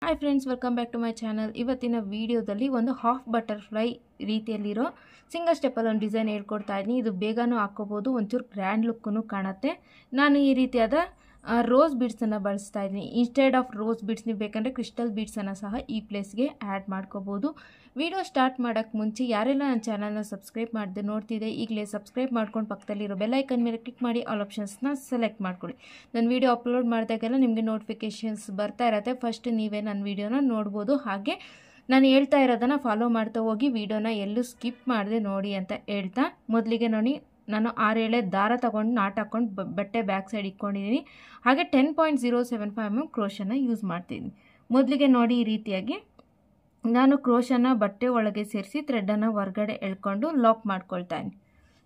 Hi friends, welcome back to my channel. ಇವತ್ತಿನ ವಿಡಿಯೋದಲ್ಲಿ ಒಂದು ಹಾಫ್ ಬಟರ್ಫ್ಲೈ ರೀತಿಯಲ್ಲಿರೋ ಸಿಂಗಲ್ ಸ್ಟೆಪ್ಪಲ್ಲಿ ಒಂದು ಡಿಸೈನ್ ಹೇಳ್ಕೊಡ್ತಾ ಇದ್ದೀನಿ. ಇದು ಬೇಗನೂ ಹಾಕ್ಕೋಬೋದು, ಒಂಚೂರು ಗ್ರ್ಯಾಂಡ್ ಲುಕ್ಕೂ ಕಾಣುತ್ತೆ. ನಾನು ಈ ರೀತಿಯಾದ ರೋಸ್ ಬೀಡ್ಸನ್ನು ಬಳಸ್ತಾ ಇದ್ದೀನಿ. ಇನ್ಸ್ಟೆಡ್ ಆಫ್ ರೋಸ್ ಬೀಡ್ಸ್ ನೀವು ಬೇಕಂದರೆ ಕ್ರಿಸ್ಟಲ್ ಬೀಡ್ಸನ್ನು ಸಹ ಈ ಪ್ಲೇಸ್ಗೆ ಆ್ಯಡ್ ಮಾಡ್ಕೋಬೋದು. ವಿಡಿಯೋ ಸ್ಟಾರ್ಟ್ ಮಾಡೋಕ್ಕೆ ಮುಂಚೆ ಯಾರೆಲ್ಲ ನನ್ನ ಚಾನಲ್ನ ಸಬ್ಸ್ಕ್ರೈಬ್ ಮಾಡಿದೆ ನೋಡ್ತಿದ್ದೆ, ಈಗಲೇ ಸಬ್ಸ್ಕ್ರೈಬ್ ಮಾಡ್ಕೊಂಡು ಪಕ್ಕದಲ್ಲಿರೋ ಬೆಲ್ಲೈಕನ್ ಮೇಲೆ ಕ್ಲಿಕ್ ಮಾಡಿ ಆಲ್ ಆಪ್ಷನ್ಸ್ನ ಸೆಲೆಕ್ಟ್ ಮಾಡ್ಕೊಳ್ಳಿ. ನಾನು ವಿಡಿಯೋ ಅಪ್ಲೋಡ್ ಮಾಡಿದಾಗೆಲ್ಲ ನಿಮಗೆ ನೋಟಿಫಿಕೇಷನ್ಸ್ ಬರ್ತಾ ಇರತ್ತೆ. ಫಸ್ಟ್ ನೀವೇ ನನ್ನ ವಿಡಿಯೋನ ನೋಡ್ಬೋದು. ಹಾಗೆ ನಾನು ಹೇಳ್ತಾ ಇರೋದನ್ನು ಫಾಲೋ ಮಾಡ್ತಾ ಹೋಗಿ ವಿಡಿಯೋನ ಎಲ್ಲೂ ಸ್ಕಿಪ್ ಮಾಡದೆ ನೋಡಿ ಅಂತ ಹೇಳ್ತಾ, ಮೊದಲಿಗೆ ನೋಡಿ ನಾನು 6 ದಾರ ತೊಗೊಂಡು ನಾಟ್ ಹಾಕ್ಕೊಂಡು ಬಟ್ಟೆ ಬ್ಯಾಕ್ ಸೈಡ್ ಇಟ್ಕೊಂಡಿದ್ದೀನಿ. ಹಾಗೆ 10.075 mm ಕ್ರೋಶನ ಯೂಸ್ ಮಾಡ್ತಿದ್ದೀನಿ. ಮೊದಲಿಗೆ ನೋಡಿ ಈ ರೀತಿಯಾಗಿ ನಾನು ಕ್ರೋಶನ ಬಟ್ಟೆ ಒಳಗೆ ಸೇರಿಸಿ ಥ್ರೆಡನ್ನು ಹೊರಗಡೆ ಎಳ್ಕೊಂಡು ಲಾಕ್ ಮಾಡ್ಕೊಳ್ತಾಯಿದ್ದೀನಿ.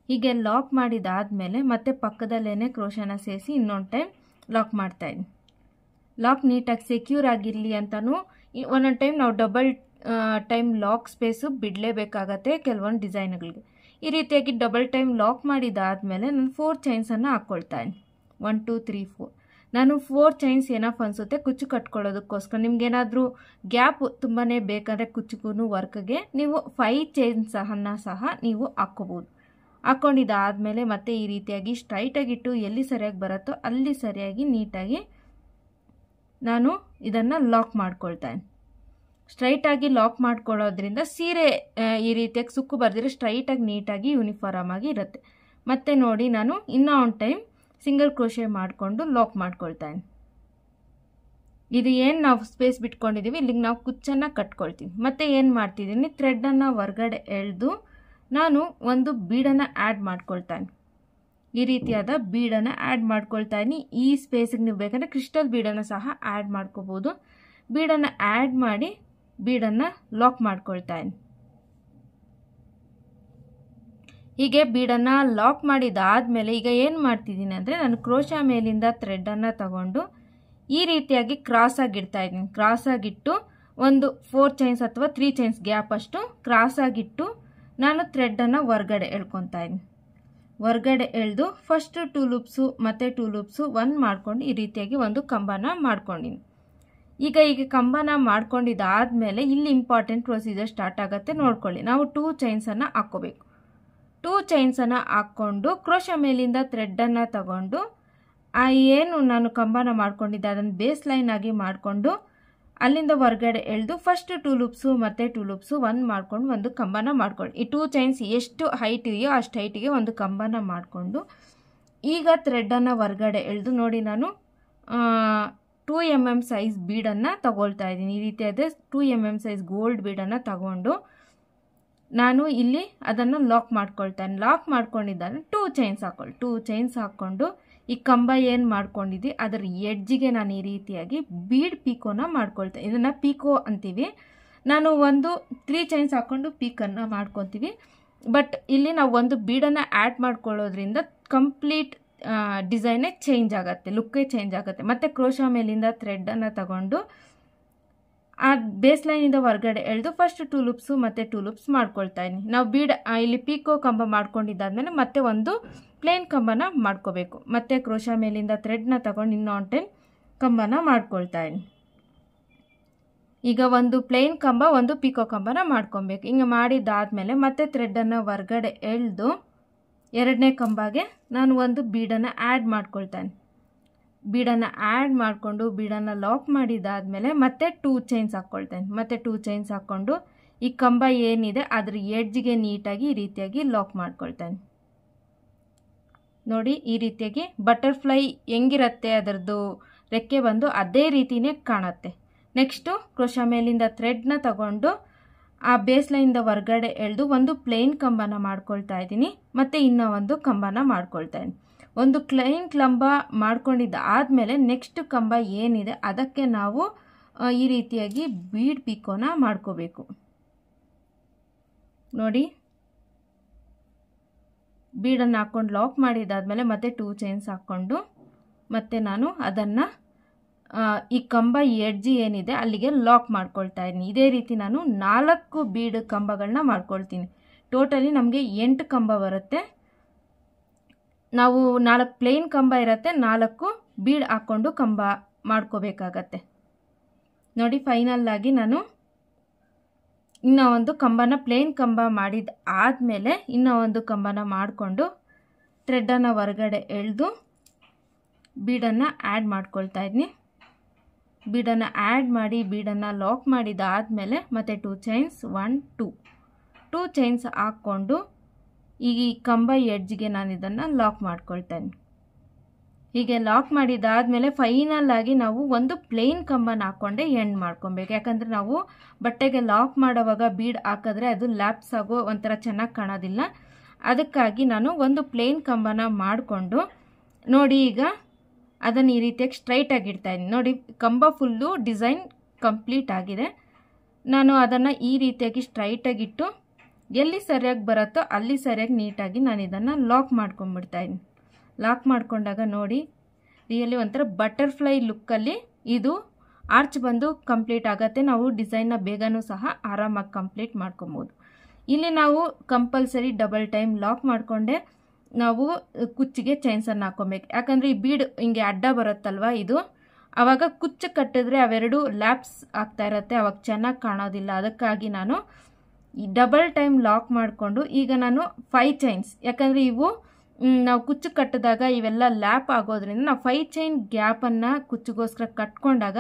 ಹೀಗೆ ಲಾಕ್ ಮಾಡಿದಾದಮೇಲೆ ಮತ್ತೆ ಪಕ್ಕದಲ್ಲೇ ಕ್ರೋಶನ ಸೇರಿಸಿ ಇನ್ನೊಂದು ಟೈಮ್ ಲಾಕ್ ಮಾಡ್ತಾಯಿದ್ದೀನಿ. ಲಾಕ್ ನೀಟಾಗಿ ಸೆಕ್ಯೂರ್ ಆಗಿರಲಿ ಅಂತಲೂ ಒಂದೊಂದು ಟೈಮ್ ನಾವು ಡಬಲ್ ಟೈಮ್ ಲಾಕ್ ಸ್ಪೇಸು ಬಿಡಲೇಬೇಕಾಗತ್ತೆ ಕೆಲವೊಂದು ಡಿಸೈನ್ಗಳಿಗೆ. ಈ ರೀತಿಯಾಗಿ ಡಬಲ್ ಟೈಮ್ ಲಾಕ್ ಮಾಡಿದಾದಮೇಲೆ ನಾನು 4 ಚೈನ್ಸನ್ನು ಹಾಕ್ಕೊಳ್ತಾಯಿದ್ದೀನಿ. 1 2 3 4. ನಾನು 4 ಚೈನ್ಸ್ ಏನಪ್ಪ ಅನಿಸುತ್ತೆ ಕುಚ್ಚು ಕಟ್ಕೊಳ್ಳೋದಕ್ಕೋಸ್ಕರ. ನಿಮ್ಗೇನಾದರೂ ಗ್ಯಾಪ್ ತುಂಬಾ ಬೇಕಂದರೆ ಕುಚ್ಚುಗೂ ವರ್ಕ್ಗೆ ನೀವು 5 ಚೈನ್ಸನ್ನು ಸಹ ನೀವು ಹಾಕ್ಕೋಬೋದು. ಹಾಕ್ಕೊಂಡಿದ್ದಾದಮೇಲೆ ಮತ್ತೆ ಈ ರೀತಿಯಾಗಿ ಸ್ಟ್ರೈಟಾಗಿಟ್ಟು ಎಲ್ಲಿ ಸರಿಯಾಗಿ ಬರುತ್ತೋ ಅಲ್ಲಿ ಸರಿಯಾಗಿ ನೀಟಾಗಿ ನಾನು ಇದನ್ನು ಲಾಕ್ ಮಾಡ್ಕೊಳ್ತಾಯಿದ್ದೀನಿ. ಸ್ಟ್ರೈಟಾಗಿ ಲಾಕ್ ಮಾಡ್ಕೊಳ್ಳೋದ್ರಿಂದ ಸೀರೆ ಈ ರೀತಿಯಾಗಿ ಸುಕ್ಕು ಬರ್ದಿರೋ ಸ್ಟ್ರೈಟಾಗಿ ನೀಟಾಗಿ ಯೂನಿಫಾರ್ಮ್ ಆಗಿ ಇರುತ್ತೆ. ಮತ್ತೆ ನೋಡಿ ನಾನು ಇನ್ನೂ ಒಂದು ಟೈಮ್ ಸಿಂಗಲ್ ಕ್ರೋಶೆ ಮಾಡಿಕೊಂಡು ಲಾಕ್ ಮಾಡ್ಕೊಳ್ತಾಯಿದ್ದೀನಿ. ಇದು ಏನು ನಾವು ಸ್ಪೇಸ್ ಬಿಟ್ಕೊಂಡಿದ್ದೀವಿ ಇಲ್ಲಿಗೆ ನಾವು ಕುಚ್ಚನ್ನು ಕಟ್ಕೊಳ್ತೀವಿ. ಮತ್ತೆ ಏನು ಮಾಡ್ತಿದ್ದೀನಿ, ಥ್ರೆಡನ್ನು ಹೊರಗಡೆ ಎಳೆದು ನಾನು ಒಂದು ಬೀಡನ್ನು ಆ್ಯಡ್ ಮಾಡ್ಕೊಳ್ತಾಯಿದ್ದೀನಿ. ಈ ರೀತಿಯಾದ ಬೀಡನ್ನು ಆ್ಯಡ್ ಮಾಡ್ಕೊಳ್ತಾಯಿದ್ದೀನಿ. ಈ ಸ್ಪೇಸಿಗೆ ನೀವು ಬೇಕಂದರೆ ಕ್ರಿಸ್ಟಲ್ ಬೀಡನ್ನು ಸಹ ಆ್ಯಡ್ ಮಾಡ್ಕೋಬೋದು. ಬೀಡನ್ನು ಆ್ಯಡ್ ಮಾಡಿ ಬೀಡನ್ನು ಲಾಕ್ ಮಾಡ್ಕೊಳ್ತಾಯಿದ್ದೀನಿ. ಹೀಗೆ ಬೀಡನ್ನು ಲಾಕ್ ಮಾಡಿದಾದಮೇಲೆ ಈಗ ಏನು ಮಾಡ್ತಿದ್ದೀನಿ ಅಂದರೆ, ನಾನು ಕ್ರೋಶಾ ಮೇಲಿಂದ ಥ್ರೆಡನ್ನು ತಗೊಂಡು ಈ ರೀತಿಯಾಗಿ ಕ್ರಾಸಾಗಿಡ್ತಾಯಿದ್ದೀನಿ. ಕ್ರಾಸಾಗಿಟ್ಟು ಒಂದು 4 ಚೈನ್ಸ್ ಅಥವಾ 3 ಚೈನ್ಸ್ ಗ್ಯಾಪ್ ಅಷ್ಟು ಕ್ರಾಸಾಗಿಟ್ಟು ನಾನು ಥ್ರೆಡನ್ನು ಹೊರಗಡೆ ಎಳ್ಕೊತಾಯಿದ್ದೀನಿ. ಹೊರಗಡೆ ಎಳೆದು ಫಸ್ಟ್ 2 ಲೂಪ್ಸು ಮತ್ತು 2 ಲೂಪ್ಸು 1 ಮಾಡ್ಕೊಂಡು ಈ ರೀತಿಯಾಗಿ ಒಂದು ಕಂಬನ ಮಾಡ್ಕೊಂಡಿನಿ. ಈಗ ಕಂಬನ ಮಾಡ್ಕೊಂಡಿದ್ದಾದಮೇಲೆ ಇಲ್ಲಿ ಇಂಪಾರ್ಟೆಂಟ್ ಪ್ರೊಸೀಜರ್ ಸ್ಟಾರ್ಟ್ ಆಗುತ್ತೆ, ನೋಡ್ಕೊಳ್ಳಿ. ನಾವು 2 ಚೈನ್ಸನ್ನು ಹಾಕ್ಕೋಬೇಕು. 2 ಚೈನ್ಸನ್ನು ಹಾಕ್ಕೊಂಡು ಕ್ರೋಶಾ ಮೇಲಿಂದ ಥ್ರೆಡನ್ನು ತಗೊಂಡು ಏನು ನಾನು ಕಂಬನ ಮಾಡ್ಕೊಂಡಿದ್ದೆ ಅದನ್ನು ಬೇಸ್ ಲೈನ್ ಆಗಿ ಮಾಡಿಕೊಂಡು ಅಲ್ಲಿಂದ ಹೊರಗಡೆ ಎಳೆದು ಫಸ್ಟ್ 2 ಲೂಪ್ಸು ಮತ್ತು 2 ಲೂಪ್ಸು 1 ಮಾಡ್ಕೊಂಡು ಒಂದು ಕಂಬನ ಮಾಡ್ಕೊಳ್ಳಿ. ಈ 2 ಚೈನ್ಸ್ ಎಷ್ಟು ಹೈಟ್ ಇದೆಯೋ ಅಷ್ಟು ಹೈಟಿಗೆ ಒಂದು ಕಂಬನ ಮಾಡಿಕೊಂಡು ಈಗ ಥ್ರೆಡನ್ನು ಹೊರಗಡೆ ಎಳೆದು ನೋಡಿ ನಾನು 2 mm ಸೈಜ್ ಬೀಡನ್ನು ತಗೊಳ್ತಾ ಇದ್ದೀನಿ. ಈ ರೀತಿಯಾದ 2 mm ಸೈಜ್ ಗೋಲ್ಡ್ ಬೀಡನ್ನು ತಗೊಂಡು ನಾನು ಇಲ್ಲಿ ಅದನ್ನು ಲಾಕ್ ಮಾಡ್ಕೊಳ್ತಾನೆ. ಲಾಕ್ ಮಾಡ್ಕೊಂಡಿದ್ದಾನೆ 2 ಚೈನ್ಸ್ ಹಾಕ್ಕೊಳ್ಳಿ. 2 ಚೈನ್ಸ್ ಹಾಕ್ಕೊಂಡು ಈ ಕಂಬ ಏನು ಮಾಡ್ಕೊಂಡಿದ್ದಿ ಅದರ ಎಡ್ಜಿಗೆ ನಾನು ಈ ರೀತಿಯಾಗಿ ಬೀಡ್ ಪೀಕೋನ ಮಾಡ್ಕೊಳ್ತೇನೆ. ಇದನ್ನು ಪೀಕೋ ಅಂತೀವಿ. ನಾನು ಒಂದು 3 ಚೈನ್ಸ್ ಹಾಕ್ಕೊಂಡು ಪೀಕನ್ನು ಮಾಡ್ಕೊತೀವಿ. ಬಟ್ ಇಲ್ಲಿ ನಾವು ಒಂದು ಬೀಡನ್ನು ಆ್ಯಡ್ ಮಾಡ್ಕೊಳ್ಳೋದ್ರಿಂದ ಕಂಪ್ಲೀಟ್ ಡಿಸೈನೇ ಚೇಂಜ್ ಆಗುತ್ತೆ, ಲುಕ್ಕೇ ಚೇಂಜ್ ಆಗುತ್ತೆ. ಮತ್ತು ಕ್ರೋಶಾ ಮೇಲಿಂದ ಥ್ರೆಡನ್ನು ತಗೊಂಡು ಆ ಬೇಸ್ ಲೈನಿಂದ ಹೊರಗಡೆ ಎಳೆದು ಫಸ್ಟ್ 2 ಲೂಪ್ಸು ಮತ್ತು 2 ಲೂಪ್ಸ್ ಮಾಡ್ಕೊಳ್ತಾ ಇದ್ದೀನಿ. ನಾವು ಇಲ್ಲಿ ಪೀಕೋ ಕಂಬ ಮಾಡ್ಕೊಂಡಿದ್ದಾದ್ಮೇಲೆ ಮತ್ತೆ ಒಂದು ಪ್ಲೇನ್ ಕಂಬನ ಮಾಡ್ಕೋಬೇಕು. ಮತ್ತು ಕ್ರೋಶಾ ಮೇಲಿಂದ ಥ್ರೆಡ್ನ ತಗೊಂಡು ಇನ್ನೊಂದು ಟೈಮ್ ಕಂಬನ ಮಾಡ್ಕೊಳ್ತಾ ಇದ್ದೀನಿ. ಈಗ ಒಂದು ಪ್ಲೇನ್ ಕಂಬ ಒಂದು ಪೀಕೋ ಕಂಬನ ಮಾಡ್ಕೊಬೇಕು. ಹಿಂಗೆ ಮಾಡಿದ್ದಾದಮೇಲೆ ಮತ್ತೆ ಥ್ರೆಡನ್ನು ಹೊರಗಡೆ ಎಳೆದು 2ನೇ ಕಂಬಗೆ ನಾನು ಒಂದು ಬೀಡನ್ನು ಆ್ಯಡ್ ಮಾಡ್ಕೊಳ್ತಾನೆ. ಬೀಡನ್ನು ಆ್ಯಡ್ ಮಾಡಿಕೊಂಡು ಬೀಡನ್ನು ಲಾಕ್ ಮಾಡಿದ್ದಾದಮೇಲೆ ಮತ್ತೆ 2 ಚೈನ್ಸ್ ಹಾಕ್ಕೊಳ್ತೇನೆ. ಮತ್ತೆ 2 ಚೈನ್ಸ್ ಹಾಕ್ಕೊಂಡು ಈ ಕಂಬ ಏನಿದೆ ಅದ್ರ ಎಡ್ಜಿಗೆ ನೀಟಾಗಿ ಈ ರೀತಿಯಾಗಿ ಲಾಕ್ ಮಾಡ್ಕೊಳ್ತೇನೆ. ನೋಡಿ ಈ ರೀತಿಯಾಗಿ ಬಟರ್ಫ್ಲೈ ಹೆಂಗಿರುತ್ತೆ ಅದರದ್ದು ರೆಕ್ಕೆ ಬಂದು ಅದೇ ರೀತಿಯೇ ಕಾಣುತ್ತೆ. ನೆಕ್ಸ್ಟು ಕ್ರೋಶಾ ಮೇಲಿಂದ ಥ್ರೆಡ್ನ ತಗೊಂಡು ಆ ಬೇಸ್ ಲೈನಿಂದ ಹೊರಗಡೆ ಎಳೆದು ಒಂದು ಪ್ಲೇನ್ ಕಂಬನ ಮಾಡ್ಕೊಳ್ತಾ ಇದ್ದೀನಿ. ಮತ್ತು ಇನ್ನೂ ಒಂದು ಕಂಬನ ಮಾಡ್ಕೊಳ್ತಾ ಇದ್ದೀನಿ. ಒಂದು ಪ್ಲೇನ್ ಕಂಬ ಮಾಡ್ಕೊಂಡಿದ್ದಾದಮೇಲೆ ನೆಕ್ಸ್ಟ್ ಕಂಬ ಏನಿದೆ ಅದಕ್ಕೆ ನಾವು ಈ ರೀತಿಯಾಗಿ ಬೀಡ್ ಪೀಕೋನ ಮಾಡ್ಕೋಬೇಕು. ನೋಡಿ ಬೀಡನ್ನು ಹಾಕ್ಕೊಂಡು ಲಾಕ್ ಮಾಡಿದ್ದಾದಮೇಲೆ ಮತ್ತೆ 2 ಚೈನ್ಸ್ ಹಾಕ್ಕೊಂಡು ಮತ್ತೆ ನಾನು ಅದನ್ನು ಈ ಕಂಬ ಎಡ್ಜಿ ಏನಿದೆ ಅಲ್ಲಿಗೆ ಲಾಕ್ ಮಾಡ್ಕೊಳ್ತಾ ಇದ್ದೀನಿ. ಇದೇ ರೀತಿ ನಾನು 4 ಬೀಡ್ ಕಂಬಗಳನ್ನ ಮಾಡ್ಕೊಳ್ತೀನಿ. ಟೋಟಲಿ ನಮಗೆ 8 ಕಂಬ ಬರುತ್ತೆ. ನಾವು 4 ಪ್ಲೇನ್ ಕಂಬ ಇರುತ್ತೆ, 4 ಬೀಡ್ ಹಾಕ್ಕೊಂಡು ಕಂಬ ಮಾಡ್ಕೋಬೇಕಾಗತ್ತೆ. ನೋಡಿ ಫೈನಲ್ ಆಗಿ ನಾನು ಇನ್ನೂ ಒಂದು ಕಂಬನ ಪ್ಲೇನ್ ಕಂಬ ಮಾಡಿದ ಆದಮೇಲೆ ಇನ್ನೂ ಒಂದು ಕಂಬನ ಮಾಡಿಕೊಂಡು ಥ್ರೆಡ್ಡನ್ನು ಹೊರಗಡೆ ಎಳೆದು ಬೀಡನ್ನು ಆ್ಯಡ್ ಮಾಡ್ಕೊಳ್ತಾ ಇದ್ದೀನಿ. ಬೀಡನ್ನು ಆ್ಯಡ್ ಮಾಡಿ ಬೀಡನ್ನು ಲಾಕ್ ಮಾಡಿದಾದಮೇಲೆ ಮತ್ತು 2 ಚೈನ್ಸ್ 1 2 ಚೈನ್ಸ್ ಹಾಕ್ಕೊಂಡು ಈ ಕಂಬ ಎಡ್ಜ್ಗೆ ನಾನು ಇದನ್ನು ಲಾಕ್ ಮಾಡ್ಕೊಳ್ತೇನೆ. ಹೀಗೆ ಲಾಕ್ ಮಾಡಿದಾದಮೇಲೆ ಫೈನಲ್ ಆಗಿ ನಾವು ಒಂದು ಪ್ಲೇನ್ ಕಂಬನ ಹಾಕ್ಕೊಂಡೆ ಎಂಡ್ ಮಾಡ್ಕೊಬೇಕು. ಯಾಕಂದರೆ ನಾವು ಬಟ್ಟೆಗೆ ಲಾಕ್ ಮಾಡೋವಾಗ ಬೀಡ್ ಹಾಕಿದ್ರೆ ಅದು ಲ್ಯಾಪ್ಸ್ ಆಗೋ ಒಂಥರ ಚೆನ್ನಾಗಿ ಕಾಣೋದಿಲ್ಲ. ಅದಕ್ಕಾಗಿ ನಾನು ಒಂದು ಪ್ಲೇನ್ ಕಂಬನ ಮಾಡಿಕೊಂಡು ನೋಡಿ ಈಗ ಅದನ್ನು ಈ ರೀತಿಯಾಗಿ ಸ್ಟ್ರೈಟಾಗಿ ಇಡ್ತಾಯಿದ್ದೀನಿ. ನೋಡಿ ಕಂಬ ಫುಲ್ಲು ಡಿಸೈನ್ ಕಂಪ್ಲೀಟ್ ಆಗಿದೆ. ನಾನು ಅದನ್ನು ಈ ರೀತಿಯಾಗಿ ಸ್ಟ್ರೈಟಾಗಿಟ್ಟು ಎಲ್ಲಿ ಸರಿಯಾಗಿ ಬರುತ್ತೋ ಅಲ್ಲಿ ಸರಿಯಾಗಿ ನೀಟಾಗಿ ನಾನು ಇದನ್ನು ಲಾಕ್ ಮಾಡ್ಕೊಂಡ್ಬಿಡ್ತಾಯಿದ್ದೀನಿ. ಲಾಕ್ ಮಾಡ್ಕೊಂಡಾಗ ನೋಡಿ ರಿಯಲಿ ಒಂಥರ ಬಟರ್ಫ್ಲೈ ಲುಕ್ಕಲ್ಲಿ ಇದು ಆರ್ಚ್ ಬಂದು ಕಂಪ್ಲೀಟ್ ಆಗುತ್ತೆ. ನಾವು ಡಿಸೈನ್ನ ಬೇಗನೂ ಸಹ ಆರಾಮಾಗಿ ಕಂಪ್ಲೀಟ್ ಮಾಡ್ಕೊಬೋದು. ಇಲ್ಲಿ ನಾವು ಕಂಪಲ್ಸರಿ ಡಬಲ್ ಟೈಮ್ ಲಾಕ್ ಮಾಡಿಕೊಂಡೆ ನಾವು ಕುಚ್ಚಿಗೆ ಚೈನ್ಸನ್ನು ಹಾಕ್ಕೊಬೇಕು. ಯಾಕಂದರೆ ಈ ಬೀಡ್ ಹಿಂಗೆ ಅಡ್ಡ ಬರುತ್ತಲ್ವ ಇದು, ಆವಾಗ ಕುಚ್ಚು ಕಟ್ಟಿದ್ರೆ ಅವೆರಡು ಲ್ಯಾಪ್ಸ್ ಆಗ್ತಾ ಇರುತ್ತೆ, ಅವಾಗ ಚೆನ್ನಾಗಿ ಕಾಣೋದಿಲ್ಲ. ಅದಕ್ಕಾಗಿ ನಾನು ಈ ಡಬಲ್ ಟೈಮ್ ಲಾಕ್ ಮಾಡಿಕೊಂಡು ಈಗ ನಾನು 5 ಚೈನ್ಸ್, ಯಾಕಂದರೆ ಇವು ನಾವು ಕುಚ್ಚು ಕಟ್ಟಿದಾಗ ಇವೆಲ್ಲ ಲ್ಯಾಪ್ ಆಗೋದ್ರಿಂದ ನಾವು 5 ಚೈನ್ ಗ್ಯಾಪನ್ನು ಕುಚ್ಚಿಗೋಸ್ಕರ ಕಟ್ಕೊಂಡಾಗ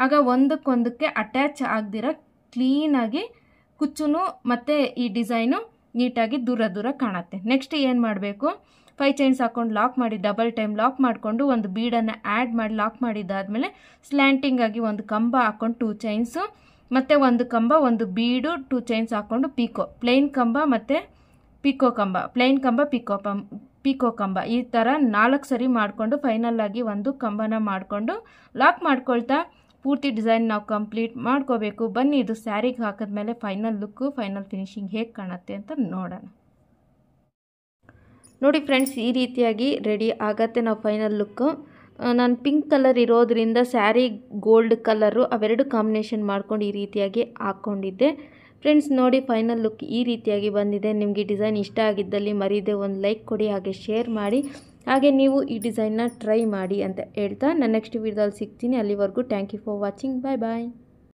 ಆಗ ಒಂದಕ್ಕೊಂದಕ್ಕೆ ಅಟ್ಯಾಚ್ ಆಗದಿರ ಕ್ಲೀನಾಗಿ ಕುಚ್ಚು ಮತ್ತು ಈ ಡಿಸೈನು ನೀಟಾಗಿ ದೂರ ದೂರ ಕಾಣುತ್ತೆ. ನೆಕ್ಸ್ಟ್ ಏನು ಮಾಡಬೇಕು, 5 ಚೈನ್ಸ್ ಹಾಕ್ಕೊಂಡು ಲಾಕ್ ಮಾಡಿ ಡಬಲ್ ಟೈಮ್ ಲಾಕ್ ಮಾಡಿಕೊಂಡು ಒಂದು ಬೀಡನ್ನು ಆ್ಯಡ್ ಮಾಡಿ ಲಾಕ್ ಮಾಡಿದ್ದಾದಮೇಲೆ ಸ್ಲ್ಯಾಂಟಿಂಗ್ ಆಗಿ ಒಂದು ಕಂಬ ಹಾಕ್ಕೊಂಡು 2 ಚೈನ್ಸು ಮತ್ತು ಒಂದು ಕಂಬ ಒಂದು ಬೀಡು 2 ಚೈನ್ಸ್ ಹಾಕ್ಕೊಂಡು ಪೀಕೋ, ಪ್ಲೇನ್ ಕಂಬ ಮತ್ತು ಪಿಕೋ ಕಂಬ, ಪ್ಲೇನ್ ಕಂಬ ಪಿಕೋ ಕಂಬ ಈ ಥರ 4 ಸರಿ ಮಾಡಿಕೊಂಡು ಫೈನಲ್ ಆಗಿ ಒಂದು ಕಂಬನ ಮಾಡಿಕೊಂಡು ಲಾಕ್ ಮಾಡ್ಕೊಳ್ತಾ ಪೂರ್ತಿ ಡಿಸೈನ್ ನಾವು ಕಂಪ್ಲೀಟ್ ಮಾಡ್ಕೋಬೇಕು. ಬನ್ನಿ ಇದು ಸ್ಯಾರಿಗೆ ಹಾಕಿದ್ಮೇಲೆ ಫೈನಲ್ ಲುಕ್ಕು ಫೈನಲ್ ಫಿನಿಶಿಂಗ್ ಹೇಗೆ ಕಾಣುತ್ತೆ ಅಂತ ನೋಡೋಣ. ನೋಡಿ ಫ್ರೆಂಡ್ಸ್, ಈ ರೀತಿಯಾಗಿ ರೆಡಿ ಆಗತ್ತೆ ನಾವು ಫೈನಲ್ ಲುಕ್ಕು. ನಾನು ಪಿಂಕ್ ಕಲರ್ ಇರೋದ್ರಿಂದ ಸ್ಯಾರಿ ಗೋಲ್ಡ್ ಕಲರು ಅವೆರಡು ಕಾಂಬಿನೇಷನ್ ಮಾಡ್ಕೊಂಡು ಈ ರೀತಿಯಾಗಿ ಹಾಕ್ಕೊಂಡಿದ್ದೆ. ಫ್ರೆಂಡ್ಸ್ ನೋಡಿ ಫೈನಲ್ ಲುಕ್ ಈ ರೀತಿಯಾಗಿ ಬಂದಿದೆ. ನಿಮಗೆ ಡಿಸೈನ್ ಇಷ್ಟ ಆಗಿದ್ದಲ್ಲಿ ಮರೀದೆ ಒಂದು ಲೈಕ್ ಕೊಡಿ, ಹಾಗೆ ಶೇರ್ ಮಾಡಿ, ಹಾಗೆ ನೀವು ಈ ಡಿಸೈನ್ನ ಟ್ರೈ ಮಾಡಿ ಅಂತ ಹೇಳ್ತಾ ನಾನು ನೆಕ್ಸ್ಟ್ ವೀಡಿಯೋದಲ್ಲಿ ಸಿಗ್ತೀನಿ. ಅಲ್ಲಿವರೆಗೂ thank you for watching. Bye bye.